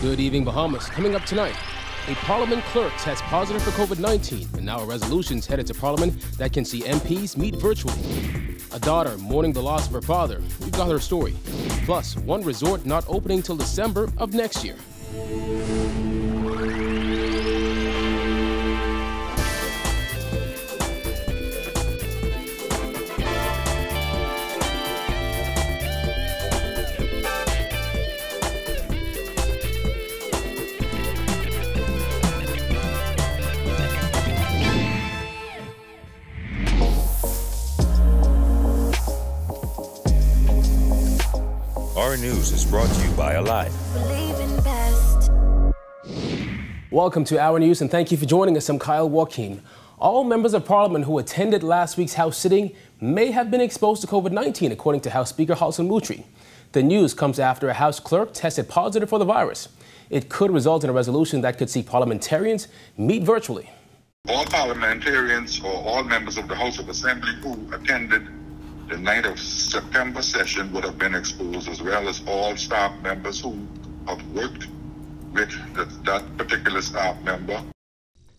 Good evening, Bahamas. Coming up tonight, a Parliament clerk tests positive for COVID-19, and now a resolution's headed to Parliament that can see MPs meet virtually. A daughter mourning the loss of her father. We've got her story. Plus, one resort not opening till December of next year. Our News is brought to you by AUDLEY. Welcome to Our News and thank you for joining us. I'm Kyle Joaquin. All members of Parliament who attended last week's House sitting may have been exposed to COVID-19, according to House Speaker Halson Moutri. The news comes after a House clerk tested positive for the virus. It could result in a resolution that could see parliamentarians meet virtually. All parliamentarians or all members of the House of Assembly who attended the 9th of September session would have been exposed, as well as all staff members who have worked with that particular staff member.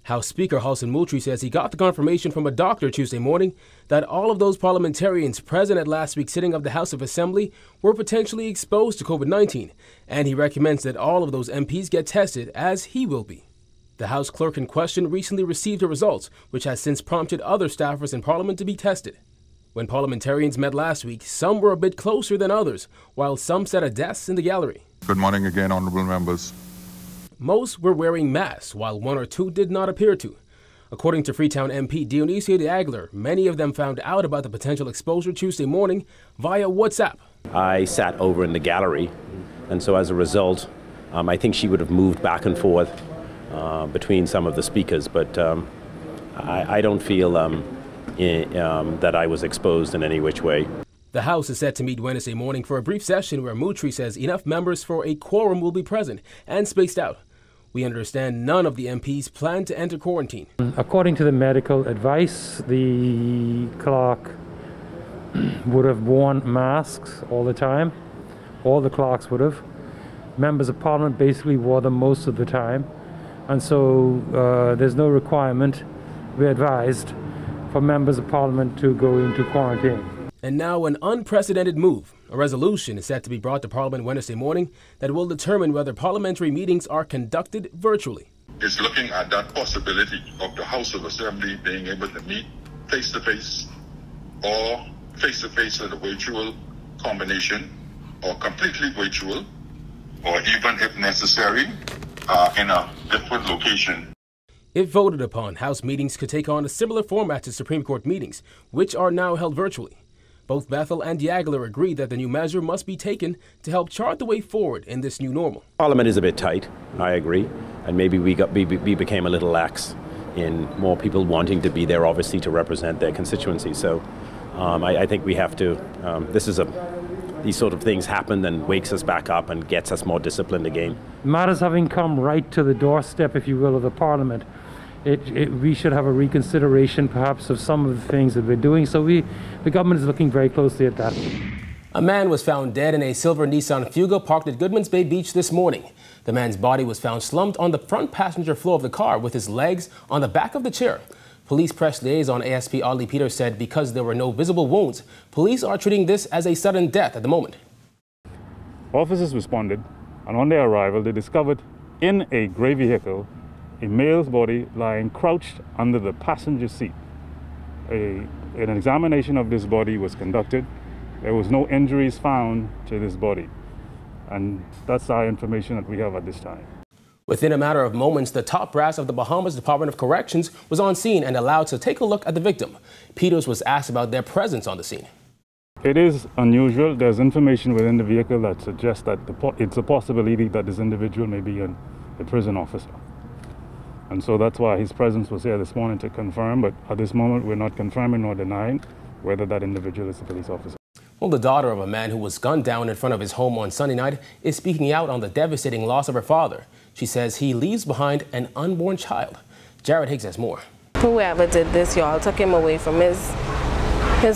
House Speaker Halson Moutri says he got the confirmation from a doctor Tuesday morning that all of those parliamentarians present at last week's sitting of the House of Assembly were potentially exposed to COVID-19, and he recommends that all of those MPs get tested, as he will be. The House clerk in question recently received the results, which has since prompted other staffers in Parliament to be tested. When parliamentarians met last week, some were a bit closer than others, while some sat at desks in the gallery. Good morning again, honourable members. Most were wearing masks, while one or two did not appear to. According to Freetown MP DIONISio, many of them found out about the potential exposure Tuesday morning via WhatsApp. I sat over in the gallery, and so as a result, I think she would have moved back and forth between some of the speakers, but I don't feel that I was exposed in any which way. The House is set to meet Wednesday morning for a brief session where Moutri says enough members for a quorum will be present and spaced out. We understand none of the MPs plan to enter quarantine. According to the medical advice, the clerk would have worn masks all the time. All the clerks would have. Members of Parliament basically wore them most of the time. And so there's no requirement, we're advised, for members of Parliament to go into quarantine. And now an unprecedented move. A resolution is set to be brought to Parliament Wednesday morning that will determine whether parliamentary meetings are conducted virtually. It's looking at that possibility of the House of Assembly being able to meet face-to-face or face-to-face with a virtual combination, or completely virtual, or even if necessary, in a different location. If voted upon, House meetings could take on a similar format to Supreme Court meetings, which are now held virtually. Both Bethel and Diagler agree that the new measure must be taken to help chart the way forward in this new normal. Parliament is a bit tight, I agree, and maybe we became a little lax in more people wanting to be there, obviously, to represent their constituency. So I think we have to, these sort of things happen and wakes us back up and gets us more disciplined again. Matters having come right to the doorstep, if you will, of the Parliament, we should have a reconsideration perhaps of some of the things that we're doing. So the government is looking very closely at that. A man was found dead in a silver Nissan Fuga parked at Goodman's Bay Beach this morning. The man's body was found slumped on the front passenger floor of the car with his legs on the back of the chair. Police press liaison ASP AUDLEY Peters said because there were no visible wounds, police are treating this as a sudden death at the moment. Officers responded, and on their arrival they discovered in a grey vehicle a male's body lying crouched under the passenger seat. An examination of this body was conducted. There was no injuries found to this body, and that's our information that we have at this time. Within a matter of moments, the top brass of the Bahamas Department of Corrections was on scene and allowed to take a look at the victim. Peters was asked about their presence on the scene. It is unusual. There's information within the vehicle that suggests that it's a possibility that this individual may be a prison officer. And so that's why his presence was here this morning to confirm, but at this moment we're not confirming nor denying whether that individual is a police officer. Well, the daughter of a man who was gunned down in front of his home on Sunday night is speaking out on the devastating loss of her father. She says he leaves behind an unborn child. Jared Higgs has more. Whoever did this, y'all, took him away from his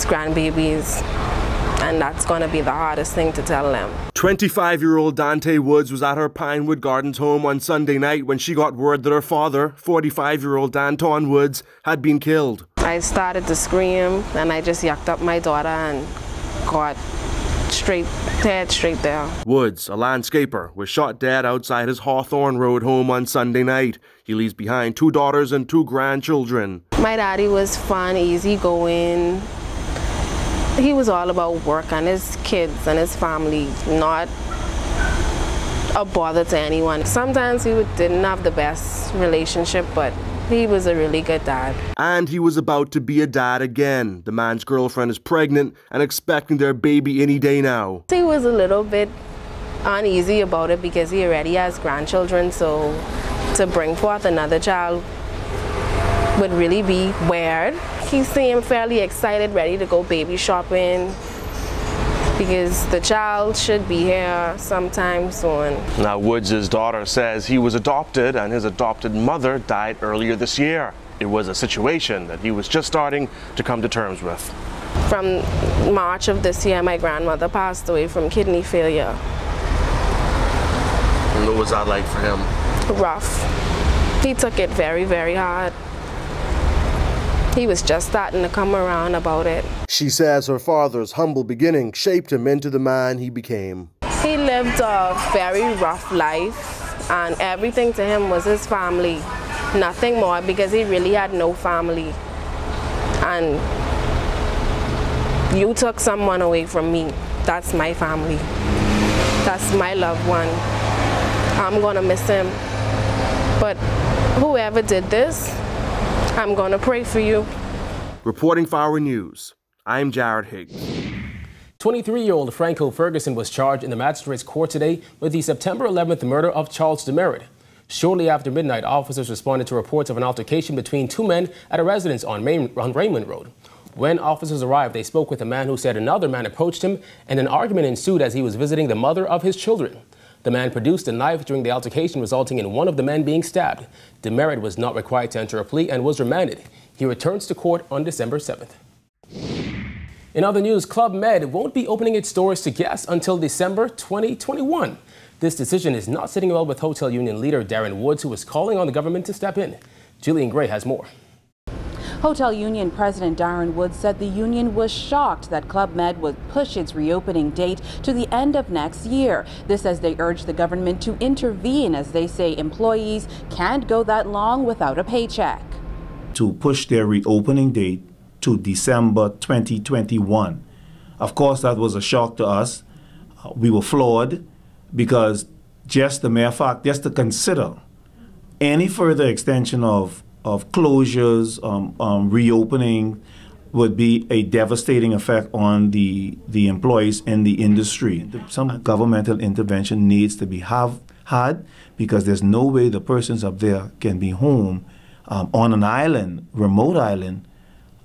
grandbabies. And that's going to be the hardest thing to tell them. 25-year-old Dante Woods was at her Pinewood Gardens home on Sunday night when she got word that her father, 45-year-old Danton Woods, had been killed. I started to scream, and I just yacked up my daughter and got dead straight there. Woods, a landscaper, was shot dead outside his Hawthorne Road home on Sunday night. He leaves behind 2 daughters and 2 grandchildren. My daddy was fun, easygoing. He was all about work and his kids and his family, not a bother to anyone. Sometimes we didn't have the best relationship, but he was a really good dad. And he was about to be a dad again. The man's girlfriend is pregnant and expecting their baby any day now. He was a little bit uneasy about it because he already has grandchildren, so to bring forth another child would really be weird. He seemed fairly excited, ready to go baby shopping because the child should be here sometime soon. Now, Woods' daughter says he was adopted and his adopted mother died earlier this year. It was a situation that he was just starting to come to terms with. From March of this year, my grandmother passed away from kidney failure. And what was that like for him? Rough. He took it very, very hard. He was just starting to come around about it. She says her father's humble beginning shaped him into the man he became. He lived a very rough life, and everything to him was his family. Nothing more, because he really had no family. And you took someone away from me. That's my family. That's my loved one. I'm gonna miss him. But whoever did this, I'm going to pray for you. Reporting for Our News, I'm Jared Higgs. 23-year-old Franco Ferguson was charged in the magistrate's court today with the September 11th murder of Charles Demerit. Shortly after midnight, officers responded to reports of an altercation between 2 men at a residence on Raymond Road. When officers arrived, they spoke with a man who said another man approached him, and an argument ensued as he was visiting the mother of his children. The man produced a knife during the altercation, resulting in one of the men being stabbed. Demerit was not required to enter a plea and was remanded. He returns to court on December 7th. In other news, Club Med won't be opening its doors to guests until December 2021. This decision is not sitting well with Hotel Union leader Darren Woods, who is calling on the government to step in. Jillian Gray has more. Hotel Union President Darren Woods said the union was shocked that Club Med would push its reopening date to the end of next year. This as they urge the government to intervene, as they say employees can't go that long without a paycheck. To push their reopening date to December 2021. Of course, that was a shock to us. We were floored because just the mere fact, just to consider any further extension of closures, reopening would be a devastating effect on the employees in the industry. Some governmental intervention needs to be had because there's no way the persons up there can be home on an island, remote island,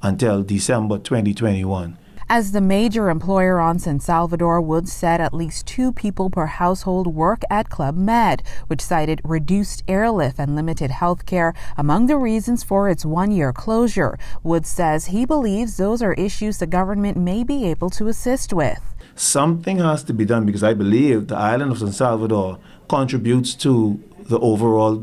until December 2021. As the major employer on San Salvador, Woods said at least 2 people per household work at Club Med, which cited reduced airlift and limited health care among the reasons for its 1-year closure. Woods says he believes those are issues the government may be able to assist with. Something has to be done because I believe the island of San Salvador contributes to the overall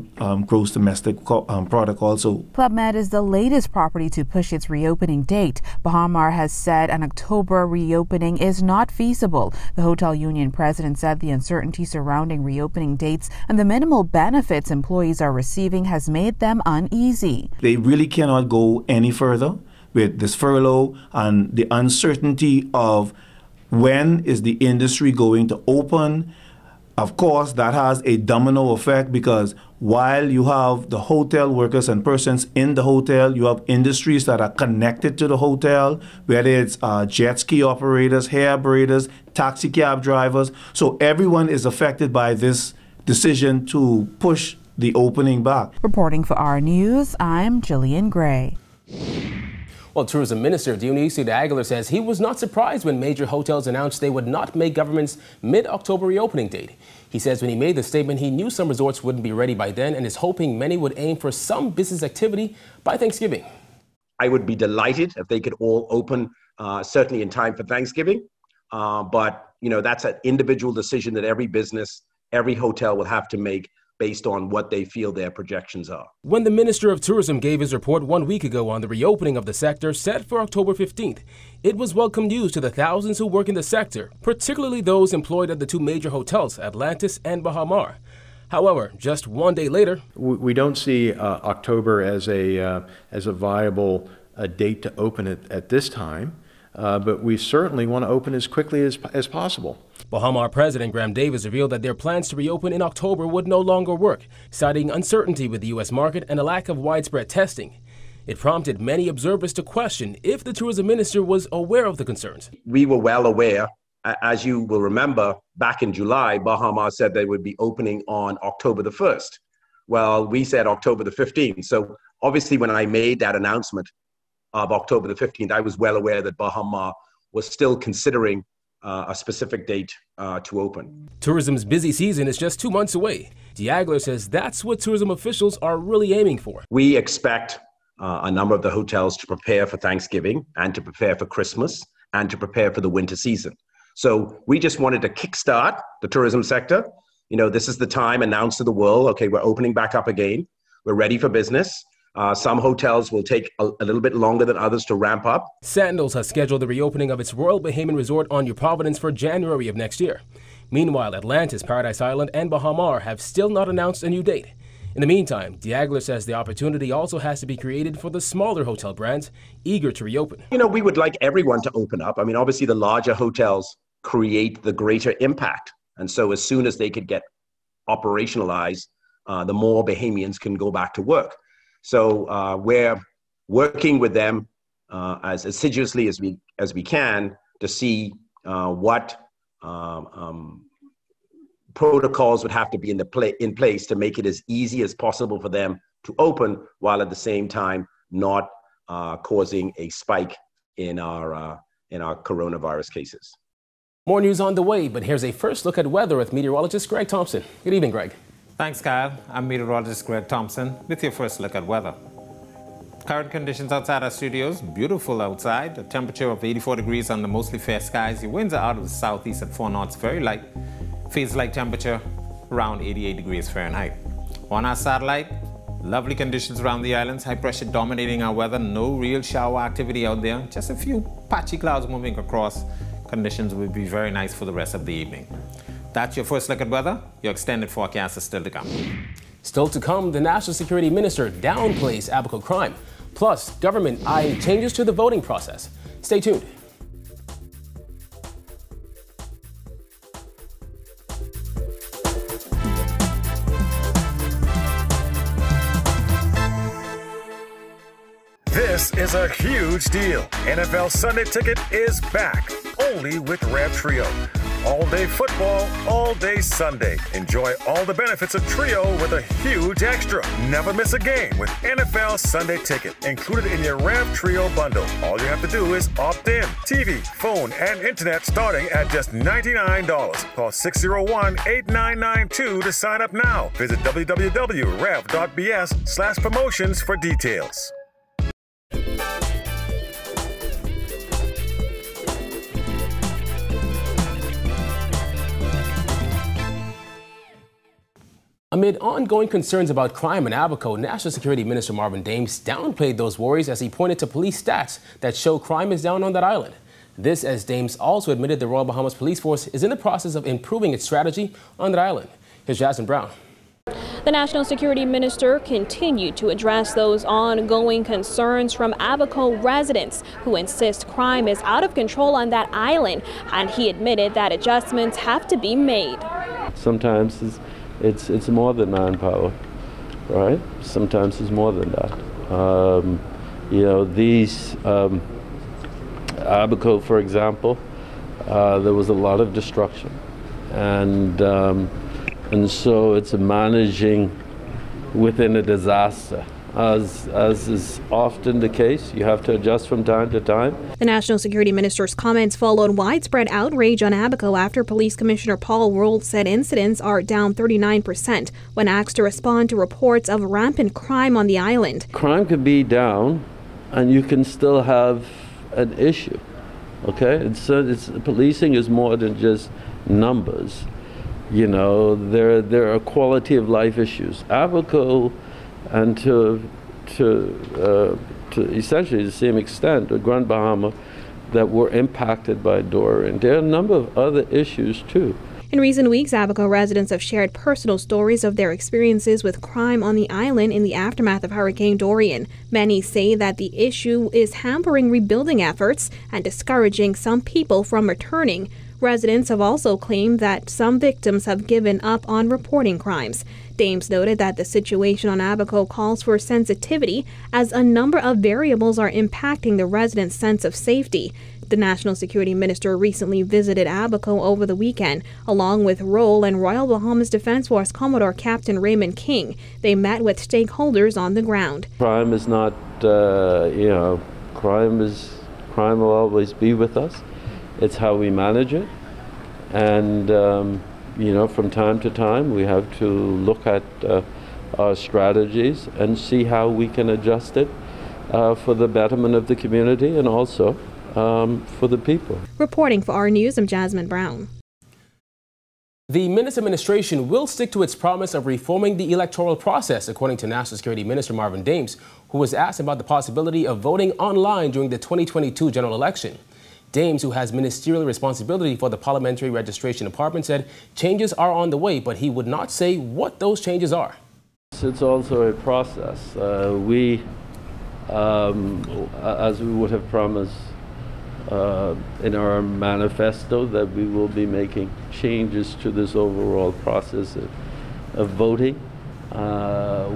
gross domestic product also. Club Med is the latest property to push its reopening date. Bahamar has said an October reopening is not feasible. The Hotel Union president said the uncertainty surrounding reopening dates and the minimal benefits employees are receiving has made them uneasy. They really cannot go any further with this furlough and the uncertainty of when is the industry going to open. Of course, that has a domino effect because while you have the hotel workers and persons in the hotel, you have industries that are connected to the hotel, whether it's jet ski operators, hair braiders, taxi cab drivers. So everyone is affected by this decision to push the opening back. Reporting for Our News, I'm Jillian Gray. Well, Tourism Minister Dionisio Aguilar says he was not surprised when major hotels announced they would not make government's mid-October reopening date. He says when he made the statement, he knew some resorts wouldn't be ready by then and is hoping many would aim for some business activity by Thanksgiving. I would be delighted if they could all open certainly in time for Thanksgiving. but that's an individual decision that every business, every hotel will have to make based on what they feel their projections are. When the Minister of Tourism gave his report 1 week ago on the reopening of the sector set for October 15th, it was welcome news to the thousands who work in the sector, particularly those employed at the 2 major hotels, Atlantis and BAHA. However, just 1 day later, we don't see October as a viable date to open it at this time, but we certainly want to open as quickly as possible. BAHA President GRAEME Davis revealed that their plans to reopen in October would no longer work, citing uncertainty with the U.S. market and a lack of widespread testing. It prompted many observers to question if the tourism minister was aware of the concerns. We were well aware. As you will remember, back in July, BAHA said they would be opening on October the 1st. Well, we said October the 15th. So obviously when I made that announcement of October the 15th, I was well aware that BAHA was still considering a specific date to open. Tourism's busy season is just 2 months away. Diagler says that's what tourism officials are really aiming for. We expect a number of the hotels to prepare for Thanksgiving and to prepare for Christmas and to prepare for the winter season. So we just wanted to kickstart the tourism sector. This is the time announced to the world, okay, we're opening back up again. We're ready for business. Some hotels will take a little bit longer than others to ramp up. Sandals has scheduled the reopening of its Royal Bahamian Resort on New Providence for January of next year. Meanwhile, Atlantis, Paradise Island, and BAHA have still not announced a new date. In the meantime, Diagler says the opportunity also has to be created for the smaller hotel brands eager to reopen. We would like everyone to open up. I mean, obviously the larger hotels create the greater impact. And so as soon as they could get operationalized, the more Bahamians can go back to work. So we're working with them as assiduously as we can to see what protocols would have to be in place to make it as easy as possible for them to open, while at the same time not causing a spike in our coronavirus cases. More news on the way, but here's a first look at weather with meteorologist Greg Thompson. Good evening, Greg. Thanks, Kyle. I'm meteorologist Greg Thompson with your first look at weather. Current conditions outside our studios, beautiful outside, a temperature of 84 degrees under mostly fair skies. Your winds are out of the southeast at 4 knots, very light. Feels like temperature around 88 degrees Fahrenheit. On our satellite, lovely conditions around the islands, high pressure dominating our weather, no real shower activity out there, just a few patchy clouds moving across. Conditions will be very nice for the rest of the evening. That's your first look at weather. Your extended forecast is still to come. Still to come, the National Security Minister downplays ABACO crime. Plus, government eyeing changes to the voting process. Stay tuned. This is a huge deal. NFL Sunday Ticket is back, only with Rev Trio. All day football, all day Sunday. Enjoy all the benefits of Trio with a huge extra. Never miss a game with NFL Sunday Ticket, included in your Rev Trio bundle. All you have to do is opt in. TV, phone, and internet starting at just $99. Call 601-8992 to sign up now. Visit www.rev.bs/promotions for details. Amid ongoing concerns about crime in ABACO, National Security Minister Marvin downplayed those worries as he pointed to police stats that show crime is down on that island. This as Dames also admitted the Royal Bahamas Police Force is in the process of improving its strategy on that island. Here's Jasmine Brown. The National Security Minister continued to address those ongoing concerns from ABACO residents who insist crime is out of control on that island, and he admitted that adjustments have to be made. Sometimes it's more than manpower, right? Sometimes it's more than that. These ABACO, for example, there was a lot of destruction, and so it's managing within a disaster. As is often the case, you have to adjust from time to time. The National Security Minister's comments followed widespread outrage on ABACO after Police Commissioner Paul World said incidents are down 39% when asked to respond to reports of rampant crime on the island. Crime could be down and you can still have an issue. Okay, it's policing is more than just numbers. You know, there are quality of life issues. ABACO, and to essentially the same extent, Grand Bahama, that were impacted by Dorian. There are a number of other issues too. In recent weeks, Abaco residents have shared personal stories of their experiences with crime on the island in the aftermath of Hurricane Dorian. Many say that the issue is hampering rebuilding efforts and discouraging some people from returning. Residents have also claimed that some victims have given up on reporting crimes. Dames noted that the situation on Abaco calls for sensitivity as a number of variables are impacting the residents' sense of safety. The National Security Minister recently visited Abaco over the weekend, along with Roll and Royal Bahamas Defense Force Commodore Captain Raymond King. They met with stakeholders on the ground. Crime is not, crime will always be with us. It's how we manage it. And, from time to time, we have to look at our strategies and see how we can adjust it for the betterment of the community and also for the people. Reporting for Our News, I'm Jasmine Brown. The Minutes administration will stick to its promise of reforming the electoral process, according to National Security Minister Marvin Dames, who was asked about the possibility of voting online during the 2022 general election. Dames, who has ministerial responsibility for the Parliamentary Registration Department, said changes are on the way, but he would not say what those changes are. It's also a process. We, as we would have promised in our manifesto, that we will be making changes to this overall process of voting.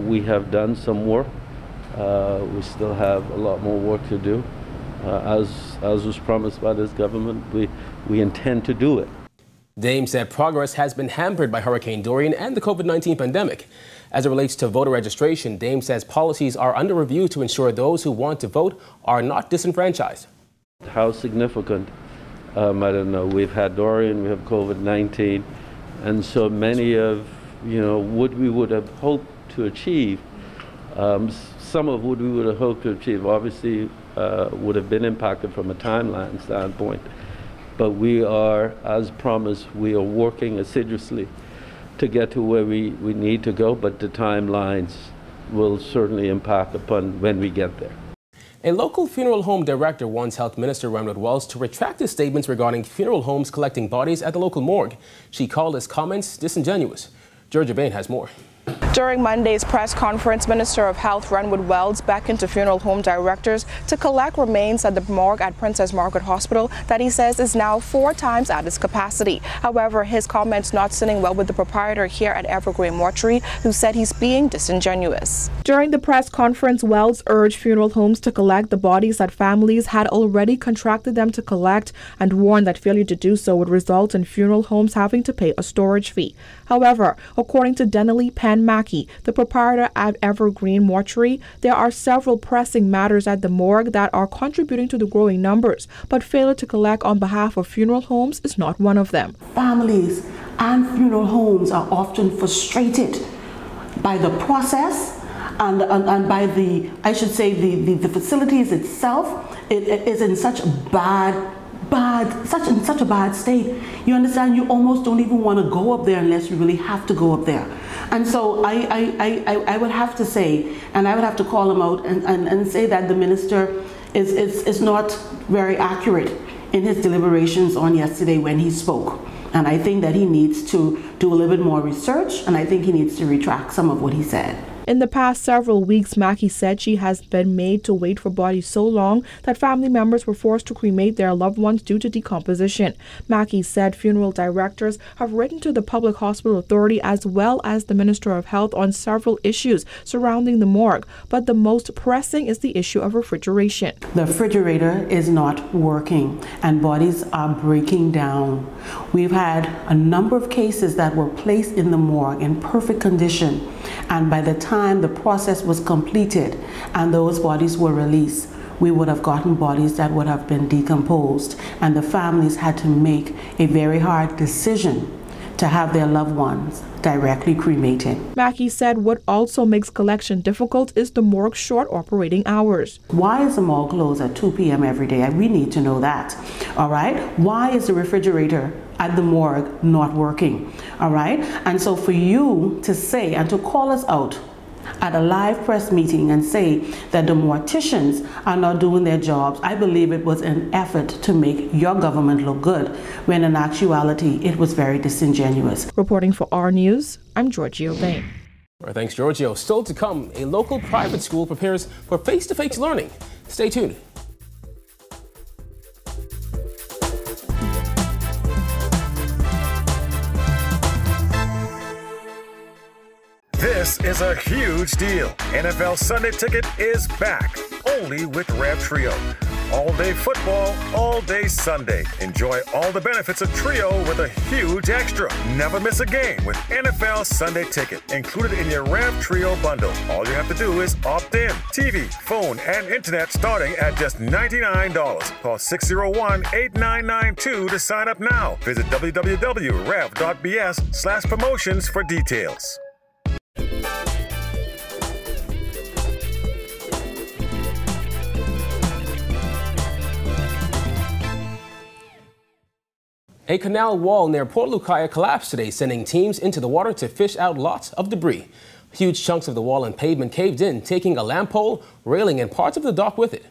We have done some work. We still have a lot more work to do. As was promised by this government, we intend to do it. Dames said progress has been hampered by Hurricane Dorian and the COVID-19 pandemic. As it relates to voter registration, Dames says policies are under review to ensure those who want to vote are not disenfranchised. How significant, I don't know, we've had Dorian, we have COVID-19, and so many of, what we would have hoped to achieve, some of what we would have hoped to achieve, obviously, would have been impacted from a timeline standpoint. But we are, as promised, we are working assiduously to get to where we need to go, but the timelines will certainly impact upon when we get there. A local funeral home director wants Health Minister Ramrod Wells to retract his statements regarding funeral homes collecting bodies at the local morgue. She called his comments disingenuous. Georgia Bain has more. During Monday's press conference, Minister of Health Ramrod Wells beckoned to funeral home directors to collect remains at the morgue at Princess Margaret Hospital that he says is now 4 times at its capacity. However, his comments not sitting well with the proprietor here at Evergreen Mortuary, who said he's being disingenuous. During the press conference, Wells urged funeral homes to collect the bodies that families had already contracted them to collect and warned that failure to do so would result in funeral homes having to pay a storage fee. However, according to Denali Mackey, the proprietor at Evergreen Mortuary, there are several pressing matters at the morgue that are contributing to the growing numbers, but failure to collect on behalf of funeral homes is not one of them. Families and funeral homes are often frustrated by the process and by the, I should say, the facilities itself. It is in such a such a bad state. You understand? You almost don't even want to go up there unless you really have to go up there. And so I would have to say, and I would have to call him out and say that the minister is not very accurate in his deliberations on yesterday when he spoke. And I think that he needs to do a little bit more research, and I think he needs to retract some of what he said. In the past several weeks, Mackey said she has been made to wait for bodies so long that family members were forced to cremate their loved ones due to decomposition. Mackey said funeral directors have written to the Public Hospital Authority as well as the Minister of Health on several issues surrounding the morgue, but the most pressing is the issue of refrigeration. The refrigerator is not working and bodies are breaking down. We've had a number of cases that were placed in the morgue in perfect condition, and by the time the process was completed and those bodies were released, we would have gotten bodies that would have been decomposed, and the families had to make a very hard decision to have their loved ones directly cremated. Mackey said what also makes collection difficult is the morgue's short operating hours. Why is the morgue closed at 2 p.m. every day? We need to know that. All right? Why is the refrigerator at the morgue not working? All right? And so for you to say and to call us out at a live press meeting and say that the morticians are not doing their jobs, I believe it was an effort to make your government look good, when in actuality it was very disingenuous. Reporting for Our News, I'm Giorgio Bain. All right, thanks, Giorgio. Still to come, a local private school prepares for face-to-face learning. Stay tuned. This is a huge deal. NFL Sunday Ticket is back, only with Rev Trio. All day football, all day Sunday. Enjoy all the benefits of Trio with a huge extra. Never miss a game with NFL Sunday Ticket, included in your Rev Trio bundle. All you have to do is opt in. TV, phone, and internet starting at just $99. Call 601-8992 to sign up now. Visit www.rev.bs/promotions for details. A canal wall near Port Lucaya collapsed today, sending teams into the water to fish out lots of debris. Huge chunks of the wall and pavement caved in, taking a lamp pole, railing, and parts of the dock with it.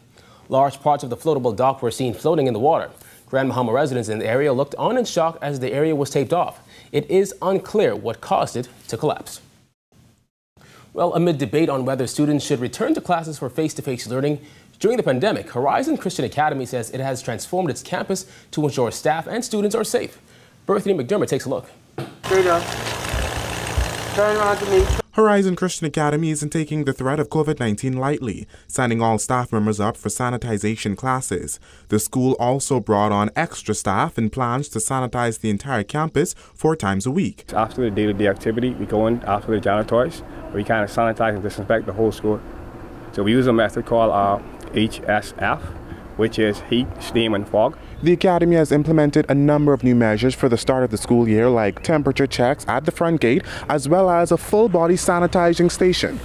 Large parts of the floatable dock were seen floating in the water. Grand Bahama residents in the area looked on in shock as the area was taped off. It is unclear what caused it to collapse. Well, amid debate on whether students should return to classes for face-to-face learning during the pandemic, Horizon Christian Academy says it has transformed its campus to ensure staff and students are safe. Bethany McDermott takes a look. Straight up. Turn around to me. Horizon Christian Academy isn't taking the threat of COVID-19 lightly, signing all staff members up for sanitization classes. The school also brought on extra staff and plans to sanitize the entire campus 4 times a week. After the day-to-day activity, we go in after the janitors, we kind of sanitize and disinfect the whole school. So we use a method called HSF, which is heat, steam, and fog. The Academy has implemented a number of new measures for the start of the school year, like temperature checks at the front gate, as well as a full-body sanitizing station.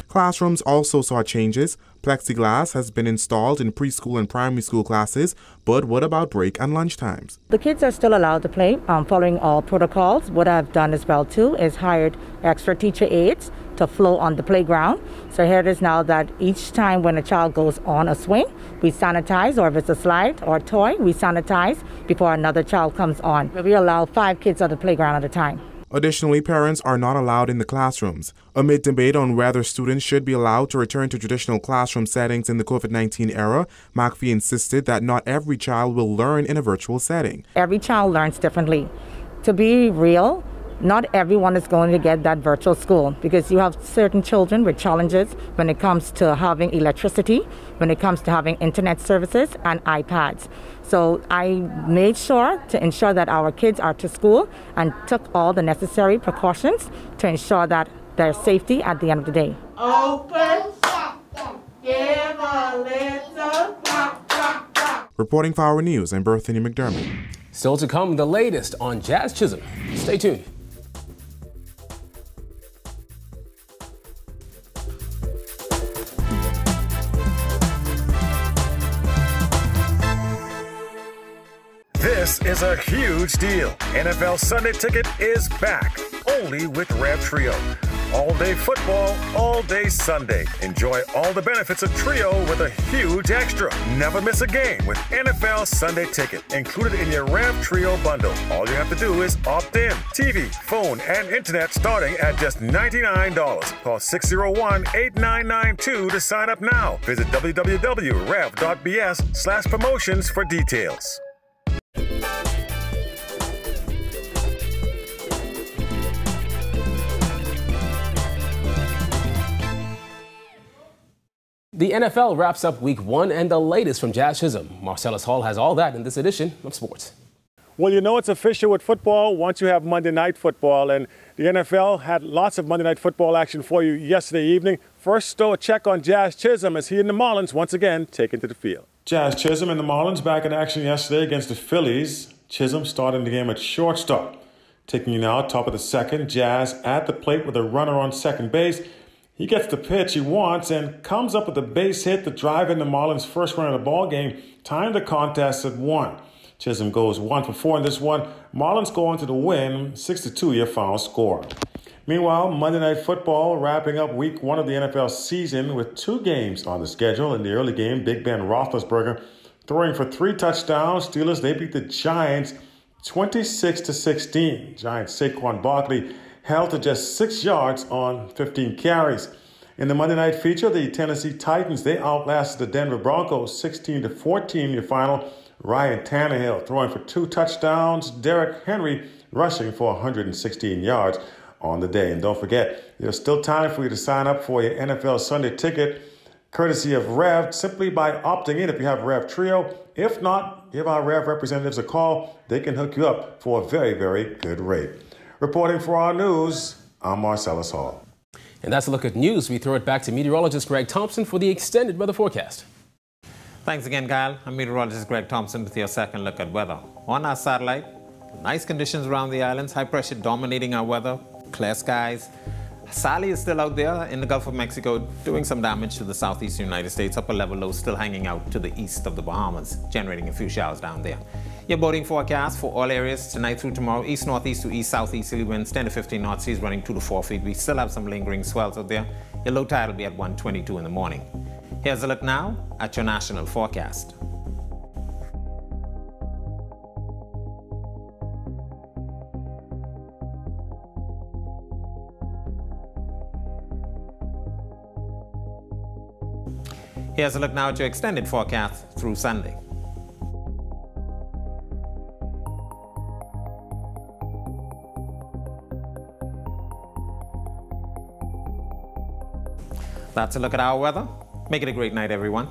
Classrooms also saw changes. Plexiglass has been installed in preschool and primary school classes, but what about break and lunch times? The kids are still allowed to play, following all protocols. What I've done as well too is hired extra teacher aides to flow on the playground. So here it is now that each time when a child goes on a swing, we sanitize, or if it's a slide or a toy, we sanitize before another child comes on. We allow 5 kids on the playground at a time. Additionally, parents are not allowed in the classrooms. Amid debate on whether students should be allowed to return to traditional classroom settings in the COVID-19 era, McPhee insisted that not every child will learn in a virtual setting. Every child learns differently. To be real, not everyone is going to get that virtual school, because you have certain children with challenges when it comes to having electricity, when it comes to having internet services and iPads. So I made sure to ensure that our kids are to school and took all the necessary precautions to ensure that their safety at the end of the day. Open, give a little pop, pop, pop. Reporting for Our News, I'm Bethany McDermott. Still to come, the latest on Jazz Chisholm. Stay tuned. This is a huge deal. NFL Sunday Ticket is back, only with Rev Trio. All day football, all day Sunday. Enjoy all the benefits of Trio with a huge extra. Never miss a game with NFL Sunday Ticket, included in your Rev Trio bundle. All you have to do is opt in. TV, phone, and internet starting at just $99. Call 601-8992 to sign up now. Visit www.rev.bs/promotions for details. The NFL wraps up Week 1 and the latest from Jazz Chisholm. Marcellus Hall has all that in this edition of Sports. Well, you know it's official with football once you have Monday Night Football, and the NFL had lots of Monday Night Football action for you yesterday evening. First, though, a check on Jazz Chisholm as he and the Marlins once again taken to the field. Jazz Chisholm and the Marlins back in action yesterday against the Phillies. Chisholm starting the game at shortstop. Taking you now, top of the second, Jazz at the plate with a runner on second base. He gets the pitch he wants and comes up with a base hit to drive in the Marlins' first run of the ball game. Time the contest at 1. Chisholm goes 1 for 4 in this one. Marlins go on to the win, 6-2 your final score. Meanwhile, Monday Night Football wrapping up week 1 of the NFL season with 2 games on the schedule. In the early game, Big Ben Roethlisberger throwing for 3 touchdowns. Steelers, they beat the Giants 26-16. Giants' Saquon Barkley held to just 6 yards on 15 carries. In the Monday night feature, the Tennessee Titans, they outlasted the Denver Broncos 16-14 in your final. Ryan Tannehill throwing for 2 touchdowns. Derrick Henry rushing for 116 yards on the day. And don't forget, there's still time for you to sign up for your NFL Sunday ticket, courtesy of Rev, simply by opting in if you have Rev Trio. If not, give our Rev representatives a call. They can hook you up for a very, very good rate. Reporting for Our News, I'm Marcellus Hall. And that's a look at news. We throw it back to meteorologist Greg Thompson for the extended weather forecast. Thanks again, Kyle. I'm meteorologist Greg Thompson with your second look at weather. On our satellite, nice conditions around the islands, high pressure dominating our weather, clear skies. Sally is still out there in the Gulf of Mexico doing some damage to the southeastern United States. Upper level low still hanging out to the east of the Bahamas, generating a few showers down there. Your boating forecast for all areas tonight through tomorrow, east-northeast to east-southeasterly winds, 10 to 15 knots, seas running 2 to 4 feet. We still have some lingering swells out there. Your low tide will be at 1:22 in the morning. Here's a look now at your national forecast. Here's a look now at your extended forecast through Sunday. That's a look at our weather. Make it a great night, everyone.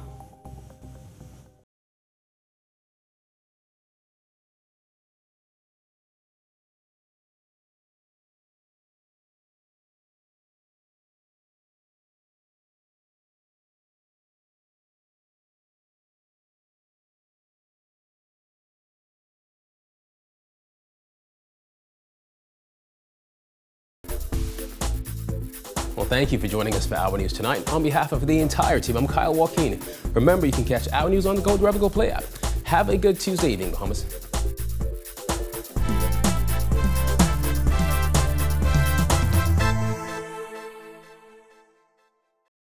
Well, thank you for joining us for Our News tonight. On behalf of the entire team, I'm Kyle Joaquin. Remember, you can catch Our News on the Go Rev Go Play app. Have a good Tuesday evening, Bahamas.